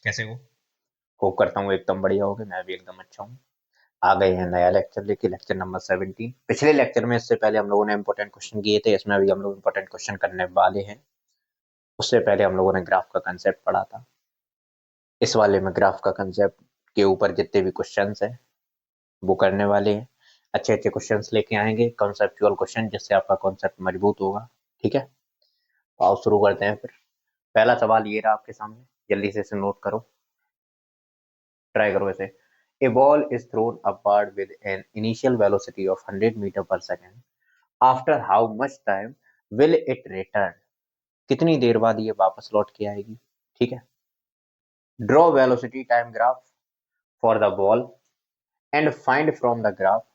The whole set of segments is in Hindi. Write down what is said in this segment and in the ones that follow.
कैसे हो? होप करता हूँ एकदम बढ़िया होगे। मैं भी एकदम अच्छा हूँ। आ गए हैं नया लेक्चर लेके, लेक्चर नंबर 17। पिछले लेक्चर में इससे पहले हम लोगों ने इंपॉर्टेंट क्वेश्चन किए थे, इसमें भी हम लोग इंपॉर्टेंट क्वेश्चन करने वाले हैं। उससे पहले हम लोगों ने ग्राफ का कंसेप्ट पढ़ा था। इस वाले में ग्राफ का कंसेप्ट के ऊपर जितने भी क्वेश्चन हैं वो करने वाले हैं। अच्छे अच्छे क्वेश्चन लेके आएंगे, कॉन्सेप्चुअल क्वेश्चन, जिससे आपका कॉन्सेप्ट मजबूत होगा। ठीक है, तो आओ शुरू करते हैं फिर। पहला सवाल ये रहा आपके सामने, जल्दी से इसे नोट करो, ट्राई करो इसे। A ball is thrown upward with an initial velocity of 100 meter per second. After how much time will it return? कितनी देर बाद ये वापस लौट के आएगी? ठीक है। Draw velocity time graph for the ball and find from the graph.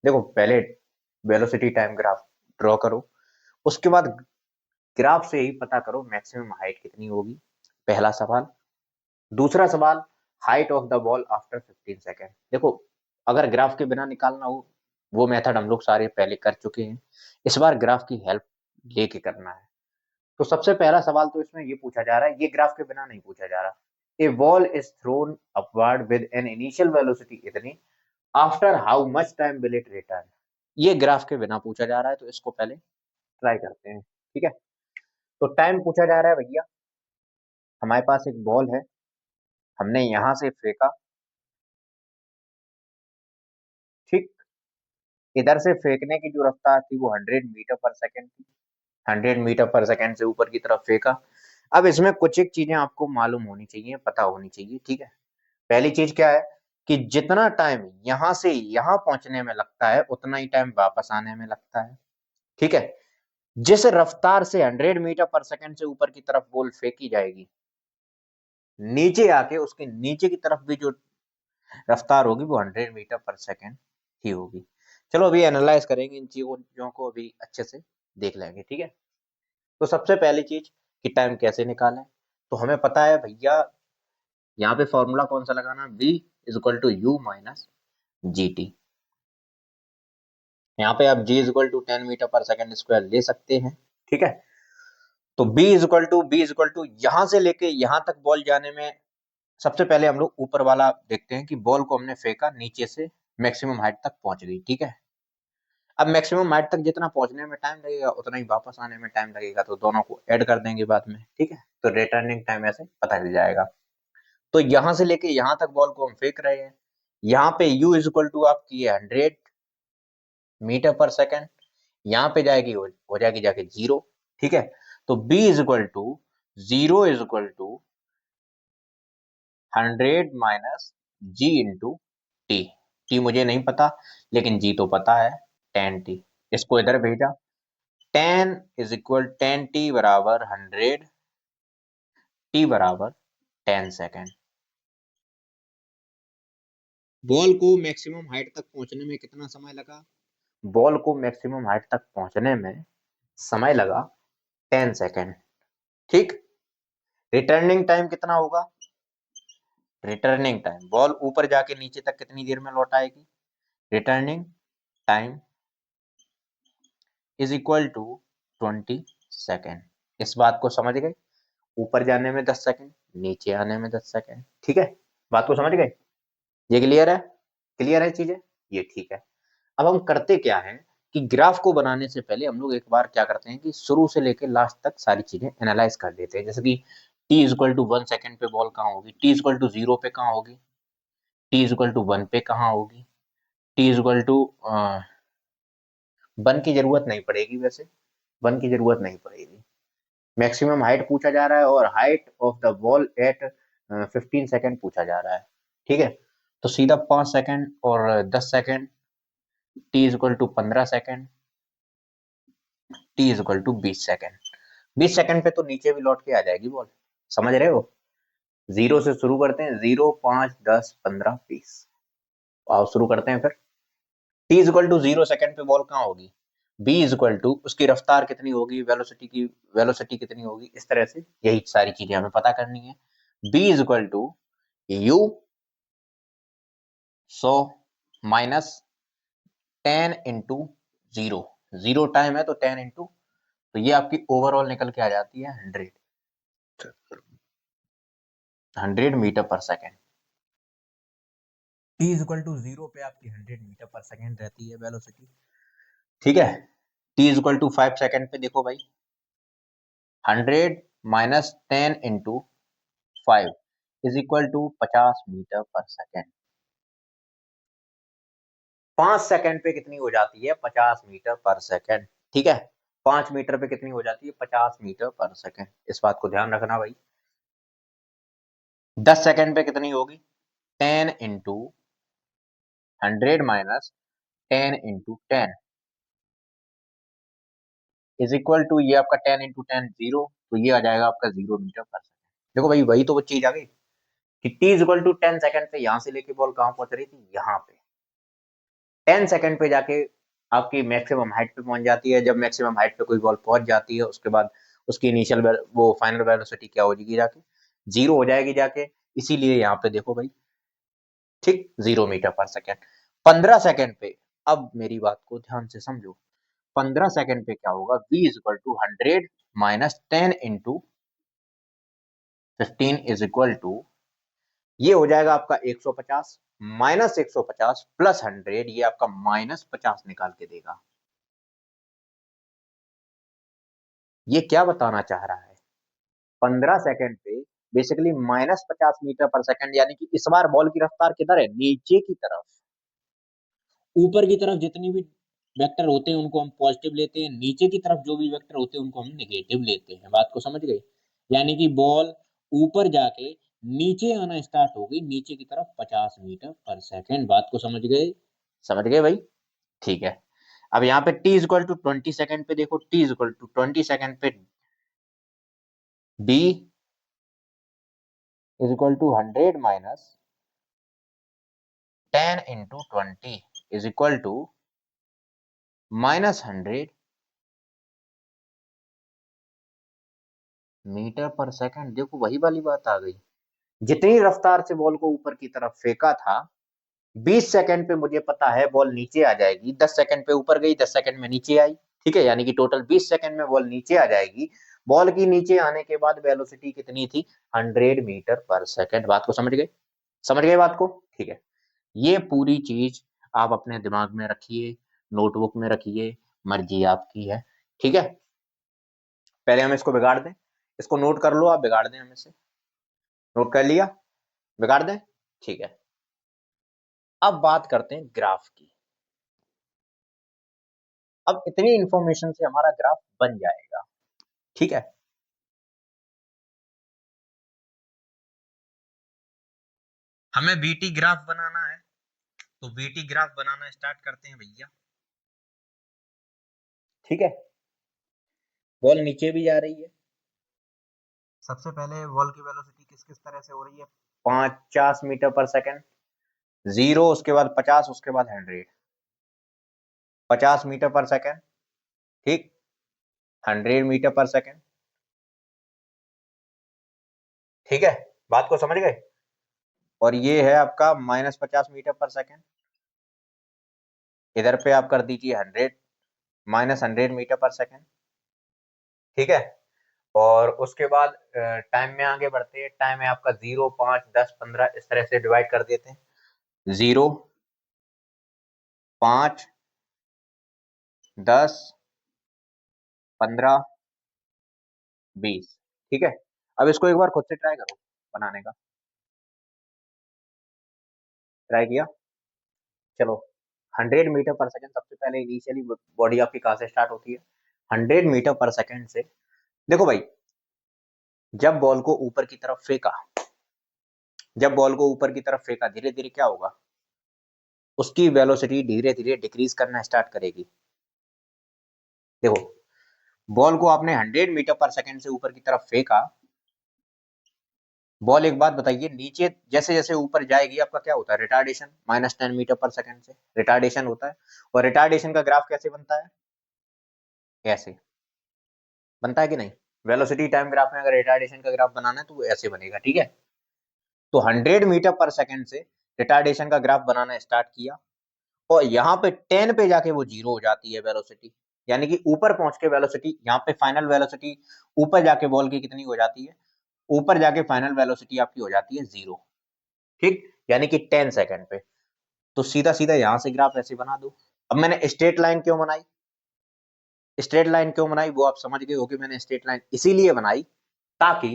देखो, पहले वेलोसिटी टाइम ग्राफ ड्रॉ करो, उसके बाद ग्राफ से ही पता करो मैक्सिमम हाइट कितनी होगी। पहला सवाल। दूसरा सवाल, height of the ball after 15 second. देखो, अगर ग्राफ के बिना निकालना हो, वो मेथड हम लोग सारे पहले कर चुके हैं। इस बार ग्राफ की हेल्प लेके करना है। तो सबसे पहला सवाल तो इसमें ये पूछा जा रहा है, ये ग्राफ के बिना नहीं पूछा जा रहा। A ball is thrown upward with an initial velocity इतनी, after how much time will it return. ये ग्राफ के बिना पूछा जा रहा है, तो इसको पहले ट्राई करते हैं। ठीक है, तो टाइम पूछा जा रहा है भैया। हमारे पास एक बॉल है, हमने यहां से फेंका। ठीक, इधर से फेंकने की जो रफ्तार थी वो 100 मीटर पर सेकंड थी। 100 मीटर पर सेकंड से ऊपर की तरफ फेंका। अब इसमें कुछ एक चीजें आपको मालूम होनी चाहिए, पता होनी चाहिए। ठीक है, पहली चीज क्या है कि जितना टाइम यहां से यहां पहुंचने में लगता है, उतना ही टाइम वापस आने में लगता है। ठीक है, जिस रफ्तार से 100 मीटर पर सेकंड से ऊपर की तरफ बॉल फेंकी जाएगी, नीचे आके उसके नीचे की तरफ भी जो रफ्तार होगी वो 100 मीटर पर सेकंड ही होगी। चलो अभी एनालाइज करेंगे इन चीजों को, अभी अच्छे से देख लेंगे। ठीक है, तो सबसे पहली चीज कि टाइम कैसे निकालें। तो हमें पता है भैया, यहाँ पे फॉर्मूला कौन सा लगाना, v is equal to u minus g t. यहाँ पे आप g is equal to 10 meter per second square ले सकते हैं। ठीक है, तो b इज इक्वल टू यहां से लेके यहां तक बॉल जाने में, सबसे पहले हम लोग ऊपर वाला देखते हैं कि बॉल को हमने फेंका, नीचे से मैक्सिमम हाइट तक पहुंच गई। ठीक है, अब मैक्सिमम हाइट तक जितना पहुंचने में टाइम लगेगा, उतना ही वापस आने में टाइम लगेगा, तो दोनों को ऐड कर देंगे बाद में। ठीक है, तो रिटर्निंग टाइम ऐसे पता चल जाएगा। तो यहां से लेके यहां तक बॉल को हम फेंक रहे हैं। यहाँ पे u इज इक्वल टू आपकी 100 मीटर पर सेकेंड, यहाँ पे जाएगी, हो जाएगी जाके जीरो। ठीक है, तो b is equal to 0 is equal to 100 minus g into t. T मुझे नहीं पता, लेकिन जी तो पता है, 10t। इसको इधर भेजा, 10 टी बराबर 100, टी बराबर 10 सेकेंड। बॉल को मैक्सिमम हाइट तक पहुंचने में कितना समय लगा? बॉल को मैक्सिमम हाइट तक पहुंचने में समय लगा 10 सेकेंड। ठीक, रिटर्निंग टाइम कितना होगा? रिटर्निंग टाइम, बॉल ऊपर जाके नीचे तक कितनी देर में लौट आएगी? Returning time is equal to 20 second. इस बात को समझ गए? ऊपर जाने में 10 सेकेंड, नीचे आने में 10 सेकेंड। ठीक है, बात को समझ गए? ये क्लियर है? क्लियर है चीजें? ये ठीक है। अब हम करते क्या है कि ग्राफ को बनाने से पहले हम लोग एक बार क्या करते हैं कि शुरू से लेकर लास्ट तक सारी चीजें एनालाइज कर देते हैं। जैसे कि t is equal to 1 second पे बॉल कहाँ होगी, टी इज इक्वल टू 0 पे कहाँ होगी, टी इज इक्वल टू 1 पे कहाँ होगी, टी इज इक्वल टू 1 की जरूरत नहीं पड़ेगी। वैसे 1 की जरूरत नहीं पड़ेगी। मैक्सिमम हाइट पूछा जा रहा है और height of the ball at 15 second पूछा जा रहा है। ठीक है, तो सीधा 5 सेकेंड और 10 second, t is equal to 15 second, t is equal to 20 second. 20 second पे तो नीचे भी लौट के आ जाएगी बॉल। समझ रहे हो? जीरो से शुरू करते हैं, 0, 5, 10, 15, 20। आओ शुरू करते हैं फिर। T is equal to 0 second पे बॉल कहाँ होगी, बी इज इक्वल टू उसकी रफ्तार कितनी होगी, वेलोसिटी कितनी होगी, इस तरह से यही सारी चीजें हमें पता करनी है। B is equal to u 100 minus 10 into 0। 0 time है तो 10 इंटू, तो ये आपकी ओवरऑल निकल के आ जाती है 100। 100 meter per second. t equal to 0 पे आपकी 100 मीटर पर सेकेंड रहती है वेलोसिटी। ठीक है, t इक्वल टू 5 सेकेंड पे देखो भाई, 100 minus 10 into 5 is equal to 50 meter per second. 5 second पे कितनी हो जाती है? 50 मीटर पर सेकेंड। ठीक है, 5 मीटर पे कितनी हो जाती है? 50 मीटर पर सेकेंड। इस बात को ध्यान रखना भाई। 10 सेकेंड पे कितनी होगी? 10 into 100 minus 10 into 10 is equal to, ये आपका 10 इंटू 10 0, तो ये आ जाएगा आपका 0 मीटर पर सेकेंड। देखो भाई, वही तो वो चीज आ गई कि t इक्वल टू 10 सेकेंड पे यहां से लेके बॉल कहां पहुंच रही थी? यहाँ पे। 10 सेकेंड पे जाके आपकी मैक्सिमम हाइट पे पहुंच जाती है। जब मैक्सिमम हाइट पे कोई बॉल पहुंच जाती है, उसके बाद उसकी इनिशियल वो फाइनल वेलोसिटी क्या हो जाएगी? जाके 0 हो जाएगी जाके। इसीलिए यहाँ पे देखो भाई, ठीक, 0 मीटर पर सेकेंड। 15 सेकेंड पे, अब मेरी बात को ध्यान से समझो, 15 सेकेंड पे क्या होगा? v equal to 100 minus 10 into 15 is equal to, ये हो जाएगा आपका 150 माइनस 150 प्लस 100, ये आपका माइनस 50 निकाल के देगा। ये क्या बताना चाह रहा है? 15 सेकेंड पे basically minus 50 meter per second, यानी कि इस बार बॉल की रफ्तार किधर है? नीचे की तरफ। ऊपर की तरफ जितनी भी वेक्टर होते हैं उनको हम पॉजिटिव लेते हैं, नीचे की तरफ जो भी वेक्टर होते हैं उनको हम नेगेटिव लेते हैं। बात को समझ गए? यानी कि बॉल ऊपर जाके नीचे आना स्टार्ट हो गई, नीचे की तरफ 50 मीटर पर सेकेंड। बात को समझ गए? समझ गए भाई? ठीक है। अब यहाँ पे t इक्वल टू 20 सेकेंड पे देखो, t इक्वल टू 20 सेकेंड पे d is equal to 100 minus 10 into 20 is equal to minus 100 meter per second. देखो वही वाली बात आ गई, जितनी रफ्तार से बॉल को ऊपर की तरफ फेंका था, 20 सेकंड पे मुझे पता है बॉल नीचे आ जाएगी। 10 सेकंड पे ऊपर गई, 10 सेकंड में नीचे आई। ठीक है, यानी कि टोटल 20 सेकंड में बॉल नीचे आ जाएगी। बॉल की नीचे आने के बाद वेलोसिटी कितनी थी? 100 मीटर पर सेकंड। बात को समझ गए? समझ गए बात को? ठीक है, ये पूरी चीज आप अपने दिमाग में रखिए, नोटबुक में रखिए, मर्जी आपकी है। ठीक है, पहले हम इसको बिगाड़ दें, इसको नोट कर लो आप, बिगाड़ दें हम इसे। नोट कर लिया? बिगाड़ दें? ठीक है, अब बात करते हैं ग्राफ की। अब इतनी इंफॉर्मेशन से हमारा ग्राफ बन जाएगा। ठीक है, हमें बीटी ग्राफ बनाना है, तो बीटी ग्राफ बनाना स्टार्ट करते हैं भैया। ठीक है, बॉल नीचे भी जा रही है। सबसे पहले बॉल की वेलोसिटी किस किस तरह से हो रही है? 50 मीटर पर सेकंड, 0, उसके बाद 50, उसके बाद 100। 50 मीटर पर सेकंड, ठीक, 100 मीटर पर सेकंड। ठीक है, बात को समझ गए? और ये है आपका माइनस 50 मीटर पर सेकंड। इधर पे आप कर दीजिए 100 माइनस 100 मीटर पर सेकंड। ठीक है, और उसके बाद टाइम में आगे बढ़ते हैं। टाइम है आपका 0, 5, 10, 15, इस तरह से डिवाइड कर देते हैं। 0, 5, 10, 15, 20। ठीक है, अब इसको एक बार खुद से ट्राई करो बनाने का। ट्राई किया? चलो, 100 मीटर पर सेकंड, सबसे पहले इनिशियली बॉडी आपकी कहाँ से स्टार्ट होती है? 100 मीटर पर सेकंड से। देखो भाई, जब बॉल को ऊपर की तरफ फेंका, जब बॉल को ऊपर की तरफ फेंका, धीरे धीरे क्या होगा? उसकी वेलोसिटी धीरे धीरे डिक्रीज करना स्टार्ट करेगी। देखो, बॉल को आपने 100 मीटर पर सेकंड से ऊपर की तरफ फेंका। बॉल, एक बात बताइए, नीचे जैसे जैसे ऊपर जाएगी आपका क्या होता है? Retardation, minus 10 meter per second से रिटार्डेशन होता है। और रिटार्डेशन का ग्राफ कैसे बनता है? ऐसे बनता है कि नहीं? वेलोसिटी टाइम ग्राफ में अगर रिटार्डेशन का ग्राफ बनाना है तो वो ऐसे बनेगा। ठीक है, तो 100 मीटर पर सेकंड से रिटार्डेशन का ग्राफ बनाना स्टार्ट किया, और यहाँ पे 10 पे जाके वो 0 हो जाती है वेलोसिटी। यानी कि ऊपर पहुंच के वेलोसिटी, यहाँ पे फाइनल वेलोसिटी ऊपर जाके बॉल की कितनी हो जाती है? ऊपर जाके फाइनल वेलोसिटी आपकी हो जाती है 0, ठीक, यानी कि 10 सेकंड पे। तो सीधा सीधा यहां से ग्राफ ऐसे बना दो। अब मैंने स्ट्रेट लाइन क्यों बनाई, स्ट्रेट लाइन क्यों बनाई वो आप समझ गए हो कि मैंने स्ट्रेट लाइन इसीलिए बनाई ताकि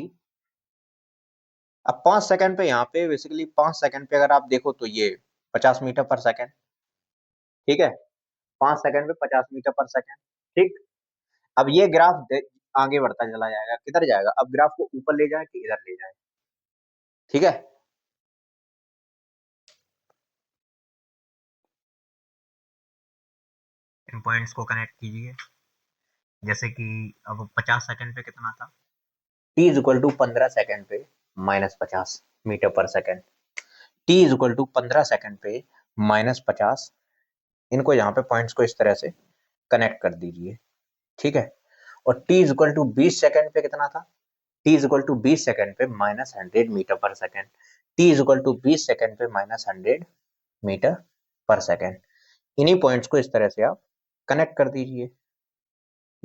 अब 5 सेकंड पे यहाँ पे बेसिकली 5 सेकंड पे अगर आप देखो तो ये 50 मीटर पर सेकंड, ठीक है, 5 सेकंड पे 50 मीटर पर सेकंड, ठीक। अब ये ग्राफ आगे बढ़ता चला जाएगा, किधर जाएगा, अब ग्राफ को ऊपर ले जाए कि इधर ले जाए, ठीक है। इन पॉइंट्स को कनेक्ट कीजिए, जैसे कि अब 50 सेकंड पे कितना था, t is equal to 15 second पे -50 meter per second, t is equal to 15 second पे -50। इनको यहाँ पे पॉइंट्स को इस तरह से कनेक्ट कर दीजिए, ठीक है। और t is equal to 20 second पे कितना था, t is equal to 20 second पे -100 meter per second, t is equal to 20 second पे -100 मीटर पर सेकंड। इन्हीं पॉइंट्स को इस तरह से आप कनेक्ट कर दीजिए,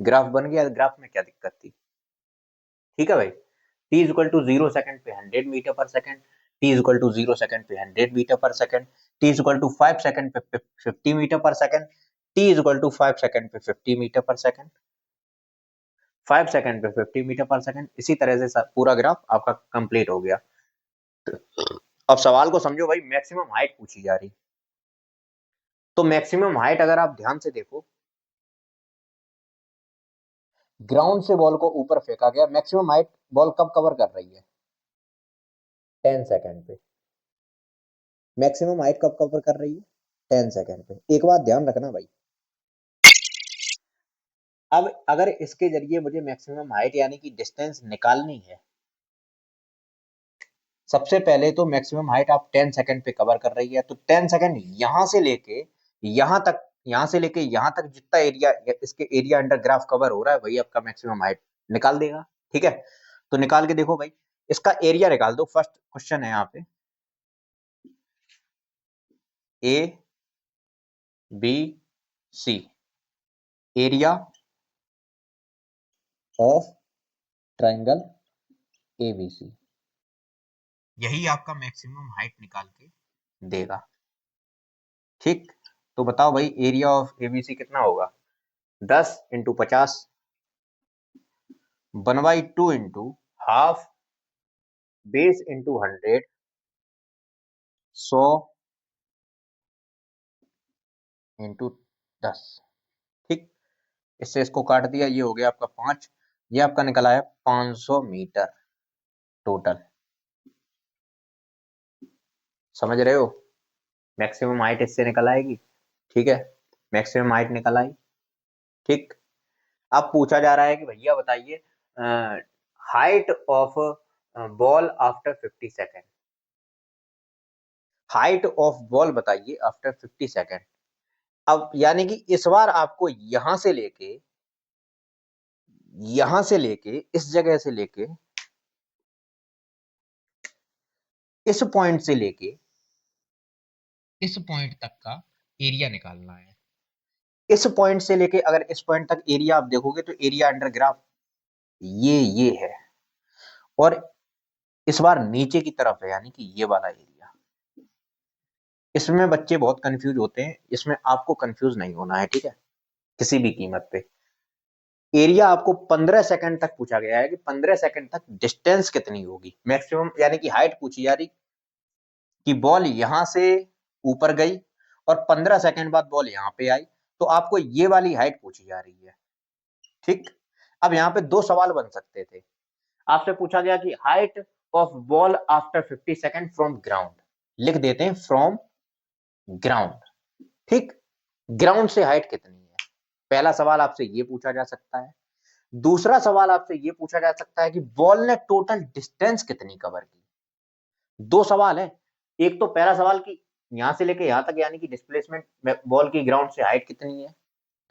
ग्राफ बन गया। ग्राफ में क्या दिक्कत थी, ठीक है भाई। t is equal to 0 second पे 100 meter per second, t is equal to 0 second पे 100 meter per second, t is equal to 5 second पे 50 meter per second, t is equal to 5 second पे 50 मीटर पर सेकंड, 5 सेकंड पे 50 मीटर पर सेकंड। इसी तरह से पूरा ग्राफ आपका कंप्लीट हो गया। अब सवाल को समझो भाई, मैक्सिमम हाइट पूछी जा रही, तो मैक्सिमम हाइट अगर आप ध्यान से देखो, ग्राउंड से बॉल को ऊपर फेंका गया, मैक्सिमम हाइट बॉल कब कवर कर रही है, 10 सेकंड पे। मैक्सिमम हाइट कब कवर कर रही है, 10 सेकंड पे। एक बात ध्यान रखना भाई, अब अगर इसके जरिए मुझे मैक्सिमम हाइट यानी कि डिस्टेंस निकालनी है, सबसे पहले तो मैक्सिमम हाइट आप 10 सेकंड पे कवर कर रही है, तो 10 सेकंड यहां से लेके यहां तक, यहां से लेके यहां तक जितना एरिया, इसके एरिया अंडर ग्राफ कवर हो रहा है वही आपका मैक्सिमम हाइट निकाल देगा, ठीक है। तो निकाल के देखो भाई, इसका एरिया निकाल दो। फर्स्ट क्वेश्चन है यहाँ पे, A B C, area of triangle ABC, यही आपका मैक्सिमम हाइट निकाल के देगा, ठीक। तो बताओ भाई एरिया ऑफ एबीसी कितना होगा, 10 into 50, 1/2 into half, base into 100, 100 into 10, ठीक। इससे इसको काट दिया, ये हो गया आपका 5, ये आपका निकला है 500 मीटर टोटल, समझ रहे हो। मैक्सिमम हाइट इससे निकल आएगी, ठीक है, मैक्सिमम हाइट निकल आई, ठीक। अब पूछा जा रहा है कि भैया बताइए height of ball after 50 second, height of ball बताइए आफ्टर 50 सेकेंड। अब यानी कि इस बार आपको यहां से लेके इस जगह से लेके इस पॉइंट से लेके इस पॉइंट तक का एरिया निकालना है। इस पॉइंट से लेके अगर इस पॉइंट तक एरिया आप देखोगे तो एरिया अंडर ग्राफ ये है, और इस बार नीचे की तरफ है यानी कि ये वाला एरिया। इसमें बच्चे बहुत कंफ्यूज होते हैं, इसमें आपको कंफ्यूज नहीं होना है, ठीक है, किसी भी कीमत पे। एरिया आपको 15 सेकंड तक पूछा गया है कि 15 सेकंड तक डिस्टेंस कितनी होगी, मैक्सिमम यानी कि हाइट पूछी जा रही कि बॉल यहां से ऊपर गई और 15 सेकंड बाद बॉल यहां पे आई, तो आपको ये वाली हाइट पूछी जा रही है, ठीक। अब यहाँ पे दो सवाल बन सकते थे, आपसे पूछा गया कि height of ball after 50 second from ground, लिख देते हैं फ्रॉम ग्राउंड, ठीक, ग्राउंड से हाइट कितनी है, पहला सवाल आपसे ये पूछा जा सकता है। दूसरा सवाल आपसे ये पूछा जा सकता है कि बॉल ने टोटल डिस्टेंस कितनी कवर की। दो सवाल है, एक तो पहला सवाल कि यहां से लेके यहां तक यानी कि डिस्प्लेसमेंट बॉल की ग्राउंड से हाइट कितनी है,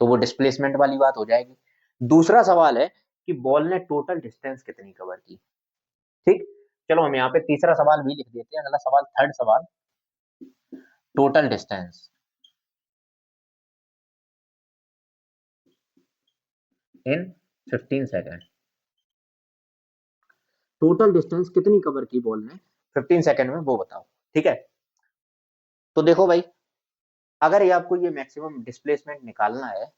तो वो डिस्प्लेसमेंट वाली बात हो जाएगी। दूसरा सवाल है कि बॉल ने टोटल डिस्टेंस कितनी कवर की, ठीक। चलो हम यहाँ पे तीसरा सवाल भी लिख देते हैं, अगला सवाल थर्ड सवाल, total distance in 15 second. Total distance कितनी कवर की बॉल ने 15 सेकंड में, वो बताओ। ठीक है, तो देखो भाई, अगर ये आपको ये मैक्सिमम डिस्प्लेसमेंट निकालना है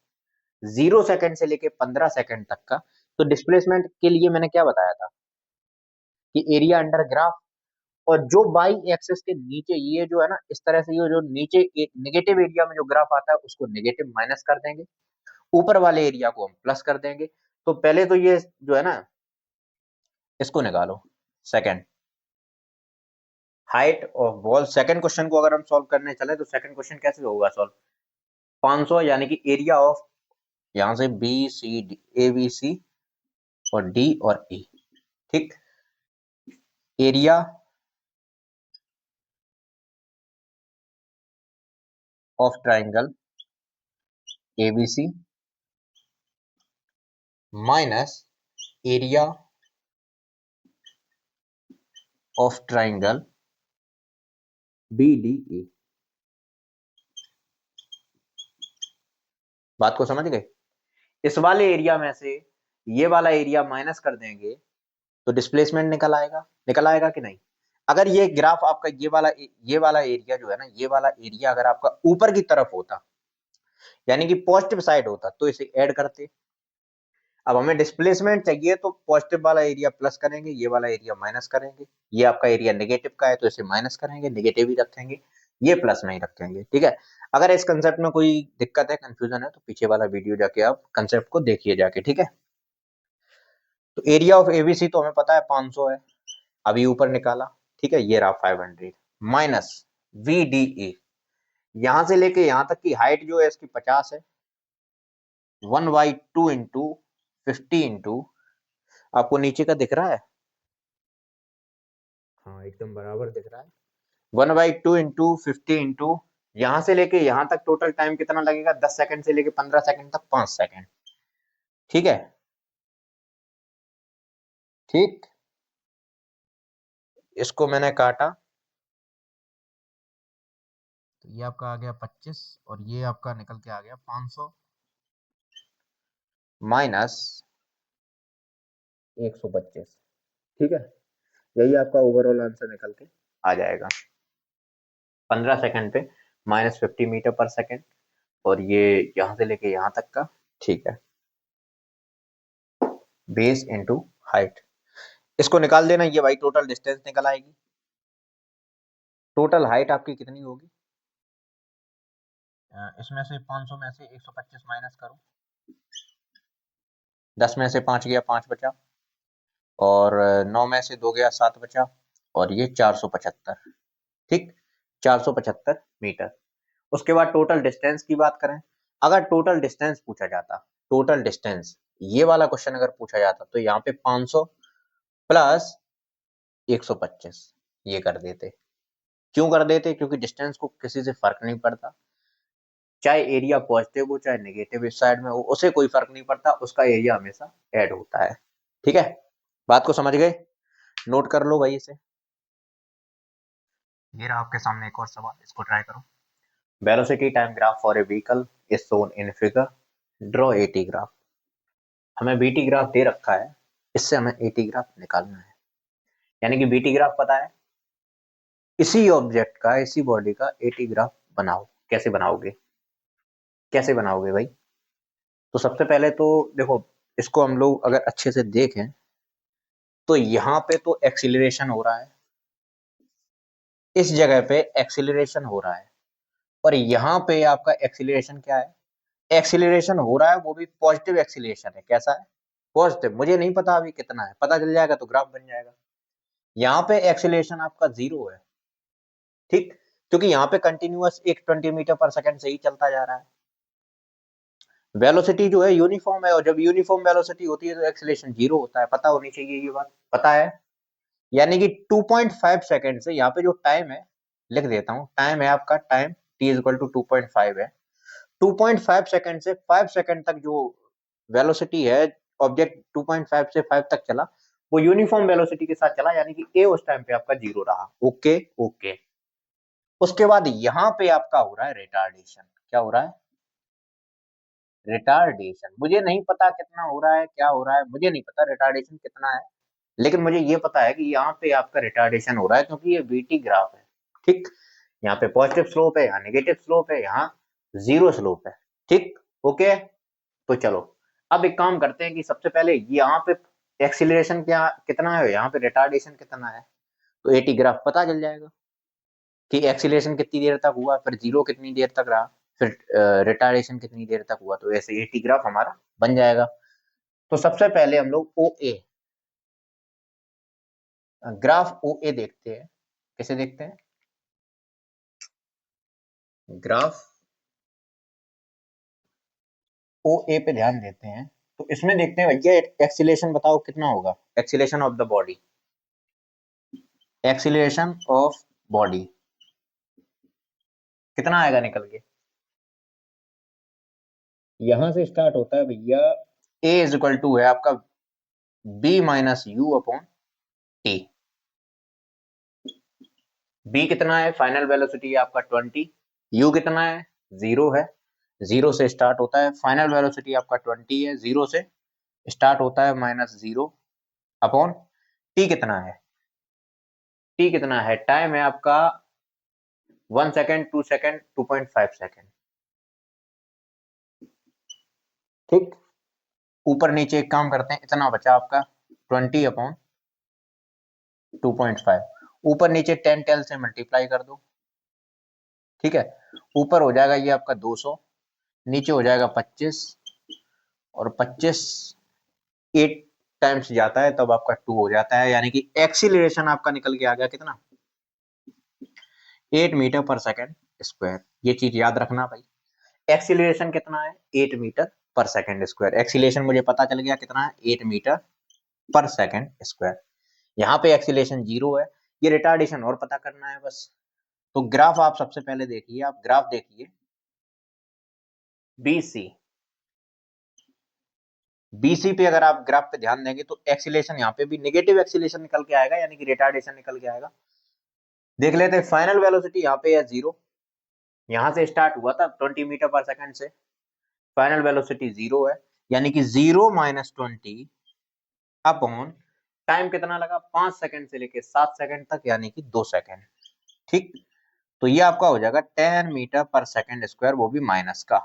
0 सेकंड से लेके 15 सेकंड तक का, तो डिस्प्लेसमेंट के लिए मैंने क्या बताया था कि एरिया अंडर ग्राफ, और जो बाई एक्सिस के नीचे ये जो है ना, इस तरह से ये जो नीचे नेगेटिव एरिया में जो ग्राफ आता है उसको नेगेटिव माइनस कर देंगे, ऊपर वाले एरिया को हम प्लस कर देंगे। तो पहले तो ये जो है ना, इसको निकालो, second height of ball. Second question को अगर हम सॉल्व करने चले तो सेकंड क्वेश्चन कैसे होगा सॉल्व, 500 यानी कि एरिया ऑफ, यहां से B C D, A B C और डी और ई, ठीक, area of triangle ABC minus area of triangle BDE. बात को समझ गए? इस वाले एरिया में से ये वाला एरिया माइनस कर देंगे तो डिस्प्लेसमेंट निकल आएगा कि नहीं? अगर ये ग्राफ आपका ये वाला एरिया जो है ना, ये वाला एरिया अगर आपका ऊपर की तरफ होता, यानी कि पॉजिटिव साइड होता, तो इसे ऐड करते। अब हमें डिस्प्लेसमेंट चाहिए तो पॉजिटिव वाला एरिया प्लस करेंगे, ये वाला एरिया माइनस करेंगे। ये आपका एरिया नेगेटिव का है तो इसे माइनस करेंगे, नेगेटिव ही रखेंगे, ये प्लस में ही रखेंगे। ठीक है, अगर इस कंसेप्ट में कोई दिक्कत है, कंफ्यूजन है, तो पीछे वाला वीडियो जाके आप कंसेप्ट को देखिए जाके। ठीक है, तो एरिया ऑफ एबीसी तो हमें पता है 500 है, अभी ऊपर निकाला। ठीक है, ये रहा 500 माइनस वीडीई, यहां से लेके यहां तक की हाइट जो है इसकी 50 है, 1/2 इंटू 50 इंटू, आपको नीचे का दिख रहा है? हाँ, एकदम बराबर दिख रहा है। 1/2 इंटू 50 इंटू, यहां से लेके यहां तक टोटल टाइम कितना लगेगा, 10 सेकंड से लेके 15 सेकंड तक 5 सेकंड। ठीक है, ठीक, इसको मैंने काटा तो ये आपका आ गया 25 और ये आपका निकल के आ गया 500 माइनस 125। ठीक है, यही आपका ओवरऑल आंसर निकल के आ जाएगा 15 सेकंड पे -50 मीटर पर सेकंड, और ये यहां से लेके यहां तक का। ठीक है, बेस इंटू हाइट, इसको निकाल देना, ये भाई टोटल डिस्टेंस निकल आएगी। टोटल हाइट आपकी कितनी होगी, इसमें से 500 में से 125 माइनस करो, 10 में से 5 गया 5 बचा, और 9 में से 2 गया 7 बचा, और ये 475। ठीक, 475 मीटर। उसके बाद टोटल डिस्टेंस की बात करें, अगर टोटल डिस्टेंस पूछा जाता, टोटल डिस्टेंस ये वाला क्वेश्चन अगर पूछा जाता, तो यहाँ पे 500 प्लस 125 ये कर देते। क्यों कर देते? क्योंकि डिस्टेंस को किसी से फर्क नहीं पड़ता, चाहे एरिया पॉजिटिव हो चाहे नेगेटिव इस साइड में हो, उसे कोई फर्क नहीं पड़ता, उसका एरिया हमेशा ऐड होता है। ठीक है, बात को समझ गए? नोट कर लो भाई इसे। ये रहा आपके सामने एक और सवाल, इसको ट्राई करो। Velocity time graph for a vehicle is shown in figure, draw eighty graph. हमें बीटी ग्राफ दे रखा है, इससे हमें एटी ग्राफ निकालना है। यानी कि बीटी ग्राफ पता है, इसी ऑब्जेक्ट का, इसी बॉडी का एटी ग्राफ बनाओ। कैसे बनाओगे, कैसे बनाओगे भाई? तो सबसे पहले तो देखो, इसको हम लोग अगर अच्छे से देखें तो यहाँ पे तो एक्सीलरेशन हो रहा है, इस जगह पे एक्सीलरेशन हो रहा है, और यहाँ पे आपका एक्सीलरेशन क्या है, एक्सीलरेशन हो रहा है वो भी पॉजिटिव एक्सीलरेशन है। कैसा है? पॉजिटिव। मुझे नहीं पता अभी कितना है, पता चल जाएगा तो ग्राफ बन जाएगा। यहाँ पे एक्सीलरेशन आपका 0 है, ठीक, क्योंकि यहाँ पे कंटिन्यूअस एक 20 मीटर पर सेकंड से ही चलता जा रहा है। वेलोसिटी जो है यूनिफॉर्म है, और जब यूनिफॉर्म वेलोसिटी होती है तो एक्सीलरेशन 0 होता है, पता होनी चाहिए ये बात, पता है। यानी कि 2.5 सेकंड से, यहाँ पे जो टाइम है लिख देता हूँ, टाइम है आपका, टाइम t इक्वल टू 2.5 है, 2.5 सेकंड से 5 सेकंड तक जो वेलोसिटी है, ऑब्जेक्ट 2.5 से 5 तक चला, वो यूनिफॉर्म वेलोसिटी के साथ चला, यानी कि a उस टाइम पे आपका 0 रहा। ओके ओके, उसके बाद यहाँ पे आपका हो रहा है रिटार्डेशन। क्या हो रहा है? रिटार्डेशन। मुझे नहीं पता कितना हो रहा है, क्या हो रहा है, मुझे नहीं पता रिटार्डेशन कितना है, लेकिन मुझे ये पता है कि यहाँ पे आपका रिटार्डेशन हो रहा है क्योंकि ये वीटी ग्राफ है, ठीक। यहाँ पे पॉजिटिव स्लोप है, यहाँ नेगेटिव स्लोप है, यहाँ जीरो स्लोप है, ठीक। ओके, तो चलो अब एक काम करते हैं कि सबसे पहले यहाँ पे एक्सीलरेशन क्या कितना है, यहाँ पे रिटार्डेशन कितना है, तो एटी ग्राफ पता चल जाएगा कि एक्सीलरेशन कितनी देर तक हुआ, फिर जीरो कितनी देर तक रहा, फिर रिटार्डेशन कितनी देर तक हुआ, तो ऐसे एटी ग्राफ हमारा बन जाएगा। तो सबसे पहले हम लोग ओ ए ग्राफ ओ ए देखते हैं। कैसे देखते हैं? ग्राफ ओ ए पे ध्यान देते हैं, तो इसमें देखते हैं भैया एक्सीलरेशन बताओ कितना होगा, acceleration of the body, acceleration of body कितना आएगा निकल के, यहां से स्टार्ट होता है भैया, ए इज इक्वल टू है आपका b minus u upon t. B कितना है, फाइनल वेलोसिटी है आपका 20, यू कितना है, जीरो है, जीरो से स्टार्ट होता है, फाइनल वेलोसिटी आपका 20 है, जीरो से स्टार्ट होता है माइनस जीरो अपॉन टी कितना है, टी कितना है, टाइम है आपका 1 सेकेंड, 2 सेकेंड, 2.5 सेकेंड, ठीक। ऊपर नीचे एक काम करते हैं, इतना बचा आपका 20/2.5, ऊपर नीचे 10 से मल्टीप्लाई कर दो, ठीक है। ऊपर हो जाएगा ये आपका 200, नीचे हो जाएगा 25, और 25 8 टाइम्स जाता है तब आपका 2 हो जाता है, यानी कि एक्सीलरेशन आपका निकल के आ गया कितना, 8 मीटर पर सेकेंड स्क्वायर। ये चीज याद रखना भाई, एक्सीलरेशन कितना है, 8 metre per second square. Acceleration मुझे पता चल गया कितना है, 8 मीटर पर सेकेंड स्क्वायर। यहाँ पे एक्सीलरेशन जीरो है, ये रिटार्डेशन और पता करना है बस। तो ग्राफ आप सबसे पहले देखिए, आप ग्राफ देखिए बीसी, बीसी पे अगर आप ग्राफ पे ध्यान देंगे तो एक्सीलरेशन यहाँ पे भी नेगेटिव एक्सीलरेशन निकल के आएगा, यानी कि रिटार्डेशन निकल के आएगा। देख लेते हैं, फाइनल वेलोसिटी यहाँ पे है जीरो, यहाँ से स्टार्ट हुआ था 20 मीटर पर सेकंड से, फाइनल वेलोसिटी जीरो है, यानी कि 0 - 20 अपॉन टाइम कितना लगा, 5 सेकंड से लेके 7 सेकंड तक, यानी कि 2 सेकंड, ठीक। तो ये आपका हो जाएगा 10 मीटर पर सेकंड स्क्वायर, वो भी माइनस का।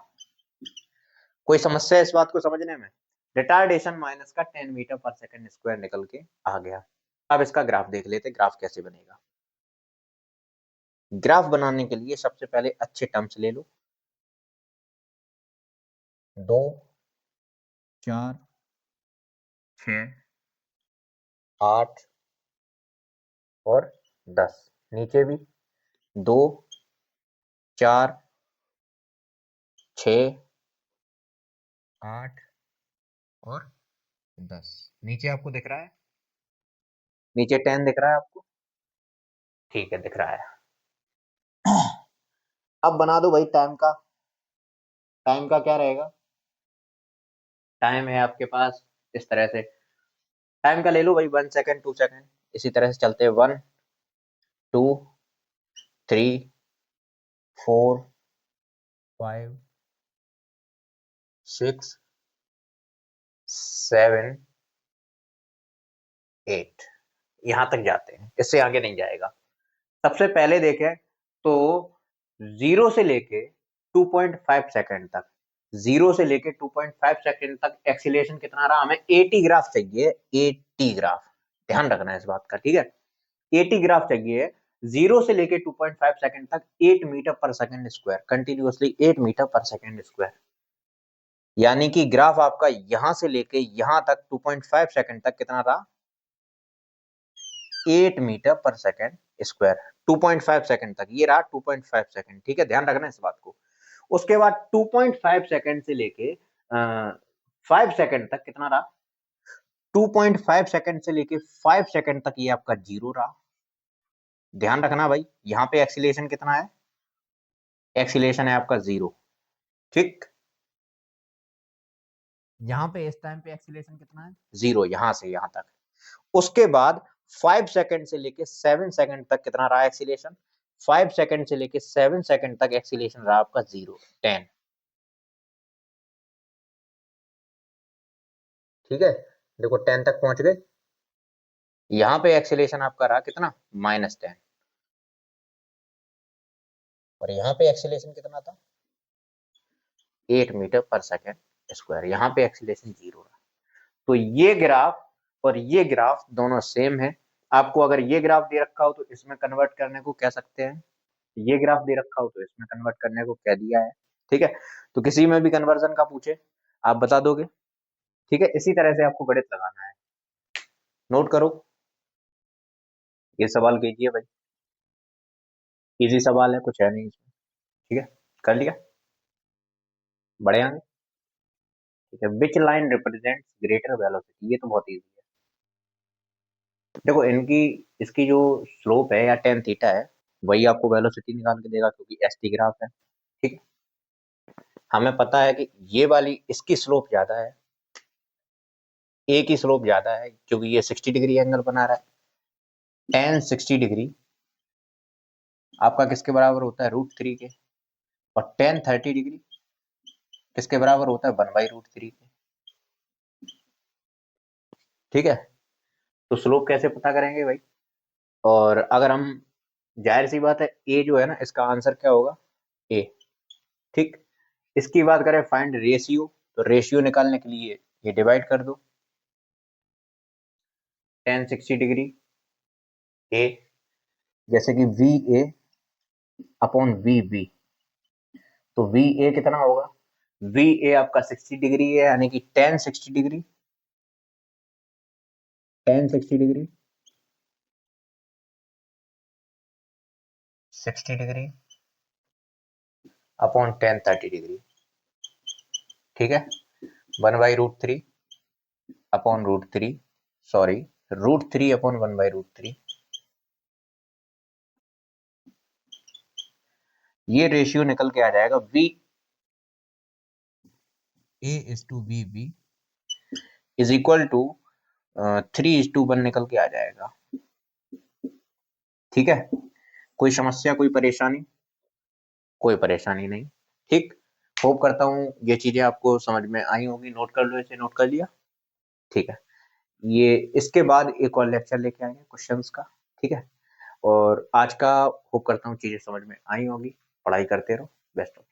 कोई समस्या है इस बात को समझने में? रिटार्डेशन माइनस का 10 मीटर पर सेकंड स्क्वायर निकल के आ गया। अब इसका ग्राफ देख लेते, ग्राफ कैसे बनेगा। ग्राफ बनाने के लिए सबसे पहले अच्छे टर्म्स ले लो, 2, 4, 6, 8 और 10, नीचे भी 2, 4, 6, 8 और 10, नीचे आपको दिख रहा है, नीचे 10 दिख रहा है आपको, ठीक है दिख रहा है। अब बना दो भाई टाइम का, टाइम का क्या रहेगा, टाइम है आपके पास इस तरह से, टाइम का ले लो भाई 1 सेकेंड, 2 सेकेंड, इसी तरह से चलते हैं, 1, 2, 3, 4, 5, 6, 7, 8, यहां तक जाते हैं, इससे आगे नहीं जाएगा। सबसे पहले देखें तो जीरो से लेके 2.5 सेकेंड तक, जीरो से लेके 2.5 सेकेंड तक एक्सीलरेशन कितना रहा, हमें 80 ग्राफ चाहिए, 80 ग्राफ, ध्यान रखना है इस बात का, ठीक है। 80 ग्राफ चाहिए, जीरो से लेके 2.5 सेकेंड तक 8 metre per second square, continuously 8 metre per second square, यानी कि ग्राफ आपका यहां से लेके यहां तक 2.5 सेकेंड तक कितना रहा, 8 metre per second square, 2.5 second तक ये रहा, 2.5 सेकेंड, ठीक है, ध्यान रखना इस बात को। उसके बाद 2.5 सेकेंड से लेके 5 सेकेंड तक कितना रहा, 2.5 सेकेंड से लेके 5 सेकेंड तक ये आपका जीरो रहा। ध्यान रखना भाई, यहाँ पे एक्सीलरेशन कितना है, एक्सीलरेशन है आपका जीरो, ठीक। यहाँ पे इस टाइम पे एक्सीलरेशन कितना है, जीरो, यहां से यहां तक। उसके बाद 5 सेकंड से लेके 7 सेकंड तक कितना रहा एक्सीलरेशन, 5 सेकंड से लेके 7 सेकंड तक एक्सीलरेशन रहा आपका जीरो, 10, ठीक है। देखो 10 तक पहुंच गए, यहाँ पे एक्सीलरेशन आपका रहा कितना, -10, और यहाँ पे एक्सीलरेशन कितना था, 8 मीटर पर सेकेंड स्क्वायर। यहाँ पे एक्सीलरेशन 0 रहा। तो ये ग्राफ और ये ग्राफ दोनों सेम है। आपको अगर ये ग्राफ दे रखा हो तो इसमें कन्वर्ट करने को कह सकते हैं, ये ग्राफ दे रखा हो तो इसमें कन्वर्ट करने को कह दिया है। ठीक है, तो किसी में भी कन्वर्जन का पूछे आप बता दोगे। ठीक है, इसी तरह से आपको गणित लगाना है। नोट करो, ये सवाल कीजिए भाई, इजी सवाल है, कुछ है नहीं इसमें। ठीक है, कर लिया, बढ़े आगे। ठीक है, which line represents greater velocity, ये तो बहुत इजी है। देखो इनकी, इसकी जो स्लोप है या टेन थीटा है, वही आपको वेलोसिटी निकाल के देगा, क्योंकि एस टी ग्राफ है। ठीक है, हमें पता है कि ये वाली इसकी स्लोप ज्यादा है, ए की स्लोप ज्यादा है, क्योंकि ये 60 डिग्री एंगल बना रहा है। टेन 60 डिग्री आपका किसके बराबर होता है, √3 के, और टेन 30 डिग्री किसके बराबर होता है, 1/√3 के। ठीक है, तो स्लोप कैसे पता करेंगे भाई, और अगर हम, जाहिर सी बात है ए जो है ना, इसका आंसर क्या होगा, ए। ठीक, इसकी बात करें फाइंड रेशियो, तो रेशियो निकालने के लिए ये डिवाइड कर दो, टेन 60 डिग्री ए, जैसे कि v a upon v b, तो वी ए कितना होगा, वी ए आपका 60 डिग्री है, यानी कि ten 60 degree, ten 60 degree 60 degree upon ten 30 degree. ठीक है, 1/√3 अपॉन √3, सॉरी √3 अपॉन 1/√3, ये रेशियो निकल के आ जाएगा, v a is to v b is equal to 3:1 निकल के आ जाएगा। ठीक है, कोई समस्या, कोई परेशानी, कोई परेशानी नहीं। ठीक, होप करता हूँ ये चीजें आपको समझ में आई होगी। नोट कर लो, इसे नोट कर लिया। ठीक है, ये इसके बाद एक और लेक्चर लेके आएंगे क्वेश्चंस का। ठीक है, और आज का होप करता हूँ चीजें समझ में आई होगी। पढ़ाई करते रहो, बेस्ट ऑफ